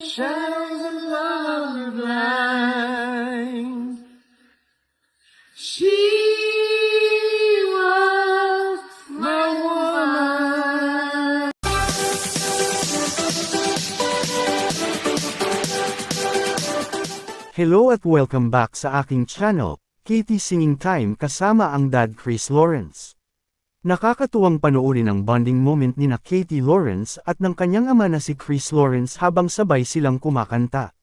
Shadows of love are blind. She was my woman. Hello at welcome back sa aking channel, Katie Singing Time kasama ang Dad Chris Lawrence. Nakakatuwang panoorin ang bonding moment ni Katie Lawrence at ng kanyang ama na si Chris Lawrence habang sabay silang kumakanta.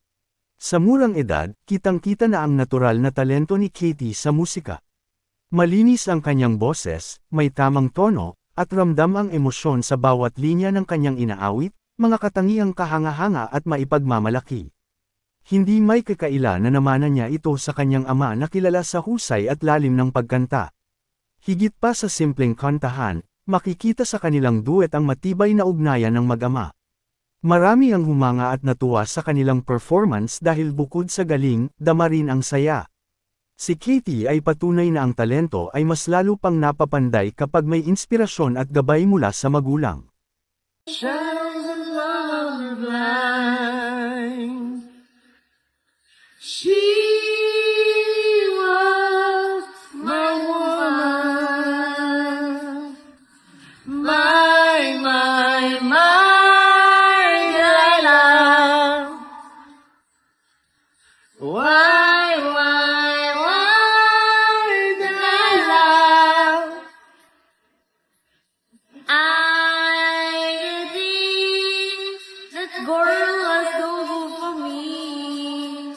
Sa murang edad, kitang-kita na ang natural na talento ni Katie sa musika. Malinis ang kanyang boses, may tamang tono, at ramdam ang emosyon sa bawat linya ng kanyang inaawit, mga katangiang kahanga-hanga at maipagmamalaki. Hindi may kakaila na namana niya ito sa kanyang ama na kilala sa husay at lalim ng pagkanta. Higit pa sa simpleng kantahan, makikita sa kanilang duet ang matibay na ugnayan ng mag-ama. Marami ang humanga at natuwa sa kanilang performance dahil bukod sa galing, dama rin ang saya. Si Katie ay patunay na ang talento ay mas lalo pang napapanday kapag may inspirasyon at gabay mula sa magulang. Shadows of love are blind. She was my woman. My Delilah. Why, Delilah? I think that girl was so good for me,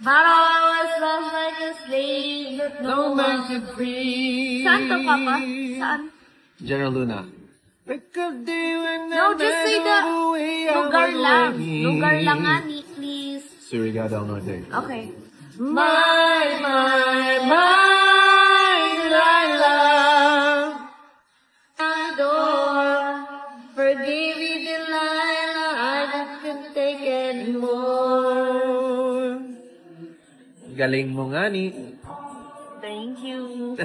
but I was lost like a slave that no man could free. Saan to, Papa? Saan? General Luna. No, just say the lugar lang. Lugar lang nga, please. Surigao del Norte. Okay. My Delilah. Adore. Forgive me, Delilah. I just can't take anymore. Galing mo nga ni. Thank you.